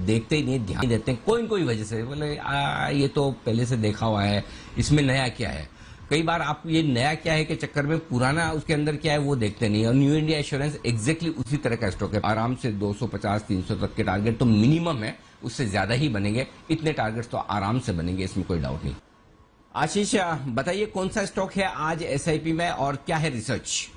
देखते ही नहीं, ध्यान देते हैं कोई न कोई वजह से, बोले ये तो पहले से देखा हुआ है, इसमें नया क्या है। कई बार आप ये नया क्या है के चक्कर में पुराना उसके अंदर क्या है वो देखते नहीं। और न्यू इंडिया एश्योरेंस एग्जैक्टली उसी तरह का स्टॉक है। आराम से 250-300 तक के टारगेट तो मिनिमम है, उससे ज्यादा ही बनेंगे। इतने टारगेट्स तो आराम से बनेंगे, इसमें कोई डाउट नहीं। आशीष, बताइए कौन सा स्टॉक है आज एसआईपी में और क्या है रिसर्च?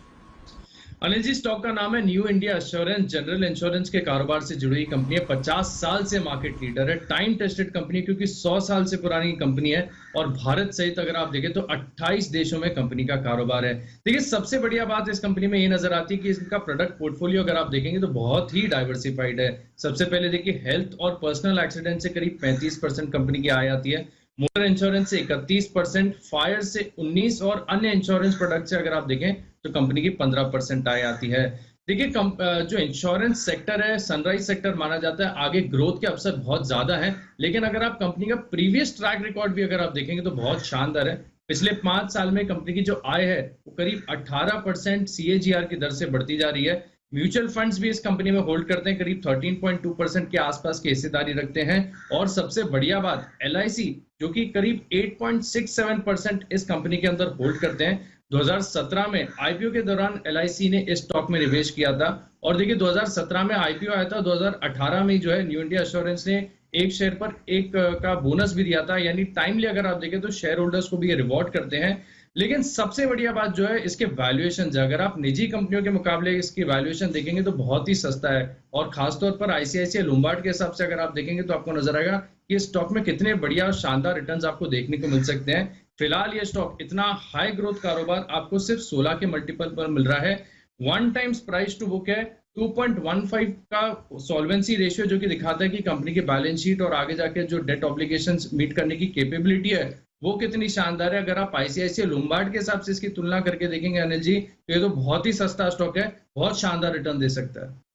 अनिल जी, स्टॉक का नाम है new India assurance. General insurance के कारोबार से जुड़ी कंपनी है। 50 साल से मार्केट लीडर है। टाइम टेस्टेड कंपनी, क्योंकि 100 साल से पुरानी कंपनी है। और भारत सहित अगर आप देखें तो 28 देशों में कंपनी का कारोबार है। देखिए, सबसे बढ़िया बात इस कंपनी में ये नजर आती है कि इसका प्रोडक्ट पोर्टफोलियो अगर आप देखेंगे तो बहुत ही डाइवर्सिफाइड है। सबसे पहले देखिए, हेल्थ और पर्सनल एक्सीडेंट से करीब 35% कंपनी की आय आती है। मोटर इंश्योरेंस से 31%, फायर से 19% और अन्य इंश्योरेंस प्रोडक्ट से अगर आप देखें तो कंपनी की 15% आय आती है। देखिए, जो इंश्योरेंस सेक्टर है सनराइज सेक्टर माना जाता है। आगे ग्रोथ के अवसर बहुत ज्यादा है, लेकिन अगर आप कंपनी का प्रीवियस ट्रैक रिकॉर्ड भी अगर आप देखेंगे तो बहुत शानदार है। पिछले 5 साल में कंपनी की जो आय है वो करीब 18% CAGR की दर से बढ़ती जा रही है। म्यूचुअल फंड्स भी इस कंपनी में होल्ड करते हैं, करीब 13.2% के आसपास की हिस्सेदारी रखते हैं। और सबसे बढ़िया बात, LIC जो कि करीब 8.67% इस कंपनी के अंदर होल्ड करते हैं। 2017 में IPO के दौरान LIC ने इस स्टॉक में निवेश किया था। और देखिए, 2017 में IPO आया था, 2018 में जो है न्यू इंडिया एश्योरेंस ने एक शेयर पर एक का बोनस भी दिया था। यानी टाइमली अगर आप देखें तो शेयर होल्डर्स को भी ये रिवॉर्ड करते हैं। लेकिन सबसे बढ़िया बात जो है इसके वैल्यूएशन है। अगर आप निजी कंपनियों के मुकाबले इसकी वैल्यूएशन देखेंगे तो बहुत ही सस्ता है। और खासतौर पर ICICI लोम्बार्ड के हिसाब से अगर आप देखेंगे तो आपको नजर आएगा कि इस स्टॉक में कितने बढ़िया और शानदार रिटर्न्स आपको देखने को मिल सकते हैं। फिलहाल ये स्टॉक इतना हाई ग्रोथ कारोबार आपको सिर्फ 16 के मल्टीपल पर मिल रहा है। 1 टाइम्स प्राइस टू बुक है। 2.15 का सॉल्वेंसी रेशियो, जो कि दिखाता है कि कंपनी की बैलेंस शीट और आगे जाके जो डेट ऑब्लिगेशंस मीट करने की कैपेबिलिटी है वो कितनी शानदार है। अगर आप ICICI लोम्बार्ड के हिसाब से इसकी तुलना करके देखेंगे अनिल जी, तो ये तो बहुत ही सस्ता स्टॉक है, बहुत शानदार रिटर्न दे सकता है।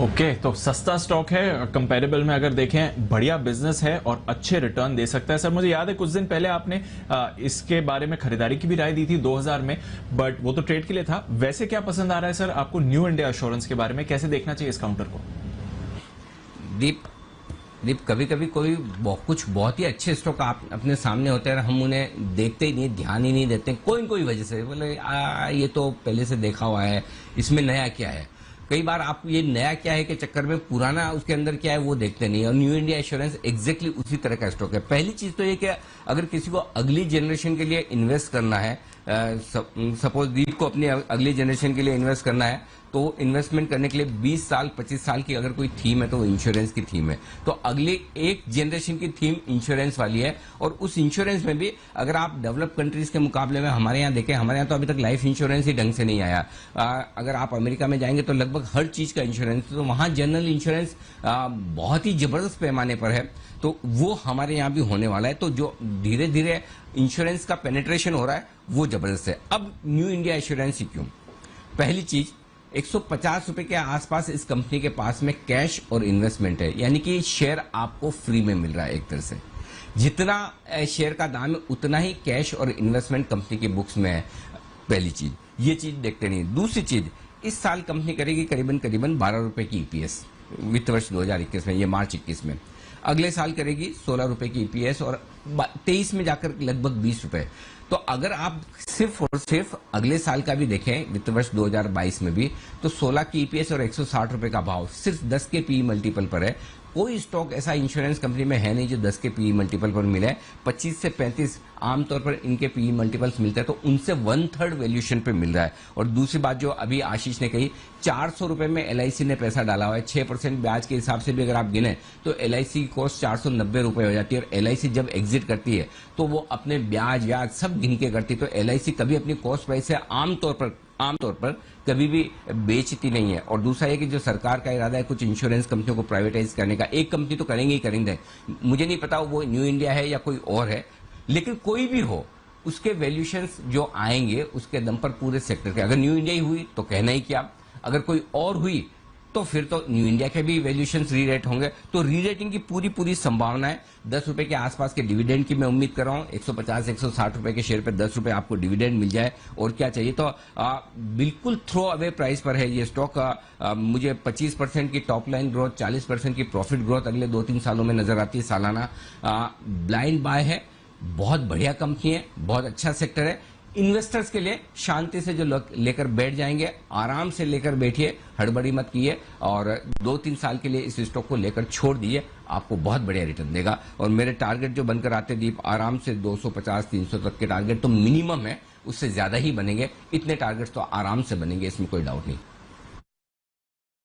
ओके, तो सस्ता स्टॉक है, कंपैरेबल में अगर देखें बढ़िया बिजनेस है और अच्छे रिटर्न दे सकता है। सर, मुझे याद है कुछ दिन पहले आपने इसके बारे में खरीदारी की भी राय दी थी 2000 में, बट वो तो ट्रेड के लिए था। वैसे क्या पसंद आ रहा है सर आपको न्यू इंडिया एश्योरेंस के बारे में? कैसे देखना चाहिए इस काउंटर को? दीप, कभी कभी कोई कुछ बहुत ही अच्छे स्टॉक आप अपने सामने होते हैं, हम उन्हें देखते ही नहीं, ध्यान ही नहीं देते कोई न कोई वजह से, बोले ये तो पहले से देखा हुआ है, इसमें नया क्या है। कई बार आप ये नया क्या है के चक्कर में पुराना उसके अंदर क्या है वो देखते नहीं। और न्यू इंडिया एश्योरेंस एग्जैक्टली उसी तरह का स्टॉक है। पहली चीज तो ये कि अगर किसी को अगली जनरेशन के लिए इन्वेस्ट करना है, सपोज दीप को अपनी अगली जनरेशन के लिए इन्वेस्ट करना है, तो इन्वेस्टमेंट करने के लिए 20 साल 25 साल की अगर कोई थीम है तो वो इंश्योरेंस की थीम है। तो अगली एक जनरेशन की थीम इंश्योरेंस वाली है। और उस इंश्योरेंस में भी अगर आप डेवलप कंट्रीज के मुकाबले में हमारे यहाँ देखें, हमारे यहाँ तो अभी तक लाइफ इंश्योरेंस ही ढंग से नहीं आया। अगर आप अमेरिका में जाएंगे तो लगभग हर चीज का इंश्योरेंस, तो वहां जनरल इंश्योरेंस बहुत ही जबरदस्त पैमाने पर है। तो वो हमारे यहाँ भी होने वाला है। तो जो धीरे धीरे इंश्योरेंस का पेनिट्रेशन हो रहा है वो जबरदस्त है। अब न्यू इंडिया एश्योरेंस ही क्यों? पहली चीज, 150 रुपए के आसपास इस कंपनी के पास में कैश और इन्वेस्टमेंट है, यानी कि शेयर आपको फ्री में मिल रहा है। एक तरह से जितना शेयर का दाम है उतना ही कैश और इन्वेस्टमेंट कंपनी की बुक्स में है। पहली चीज, ये चीज देखते नहीं। दूसरी चीज, इस साल कंपनी करेगी करीबन 12 रुपए की EPS वित्त वर्ष 2021 में, ये मार्च 21 में। अगले साल करेगी 16 रुपए की EPS और 23 में जाकर लगभग 20 रुपए। तो अगर आप सिर्फ और सिर्फ अगले साल का भी देखें, वित्त वर्ष 2022 में भी, तो 16 की EPS और 160 रुपए का भाव सिर्फ 10 के PE मल्टीपल पर है। कोई स्टॉक ऐसा इंश्योरेंस कंपनी में है नहीं जो 10 के PE मल्टीपल पर मिले। 25 से 35 आमतौर पर इनके PE मल्टीपल्स मिलते हैं, तो उनसे 1/3 वैल्यूएशन पे मिल रहा है। और दूसरी बात जो अभी आशीष ने कही, 400 रुपए में LIC ने पैसा डाला हुआ है। 6% ब्याज के हिसाब से भी अगर आप गिने तो LIC की कॉस्ट 490 रुपए हो जाती है। और LIC जब एग्जिट करती है तो वो अपने ब्याज सब गिन के करती है। तो LIC कभी अपनी कॉस्ट प्राइस से आमतौर पर कभी भी बेचती नहीं है। और दूसरा है कि जो सरकार का इरादा है कुछ इंश्योरेंस कंपनियों को प्राइवेटाइज करने का, एक कंपनी तो करेंगे ही करेंगे, मुझे नहीं पता वो न्यू इंडिया है या कोई और है, लेकिन कोई भी हो उसके वैल्यूएशंस जो आएंगे उसके दम पर पूरे सेक्टर के, अगर न्यू इंडिया ही हुई तो कहना ही क्या, अगर कोई और हुई तो फिर तो न्यू इंडिया के भी वैल्यूएशन रीरेट होंगे। तो रीरेटिंग की पूरी संभावना है। 10 रुपए के आसपास के डिविडेंड की मैं उम्मीद कर रहा हूं। 150-160 रुपए के शेयर पे 10 रुपए आपको डिविडेंड मिल जाए, और क्या चाहिए। तो बिल्कुल थ्रो अवे प्राइस पर है ये स्टॉक। मुझे 25% की टॉप लाइन ग्रोथ, 40% की प्रॉफिट ग्रोथ अगले 2-3 सालों में नजर आती है सालाना। ब्लाइंड बाय है, बहुत बढ़िया कंपनी है, बहुत अच्छा सेक्टर है। इन्वेस्टर्स के लिए शांति से जो लेकर बैठ जाएंगे, आराम से लेकर बैठिए, हड़बड़ी मत कीजिए, और 2-3 साल के लिए इस स्टॉक को लेकर छोड़ दिए, आपको बहुत बढ़िया रिटर्न देगा। और मेरे टारगेट जो बनकर आते दीप, आराम से 250-300 तक के टारगेट तो मिनिमम है, उससे ज्यादा ही बनेंगे। इतने टारगेट्स तो आराम से बनेंगे, इसमें कोई डाउट नहीं।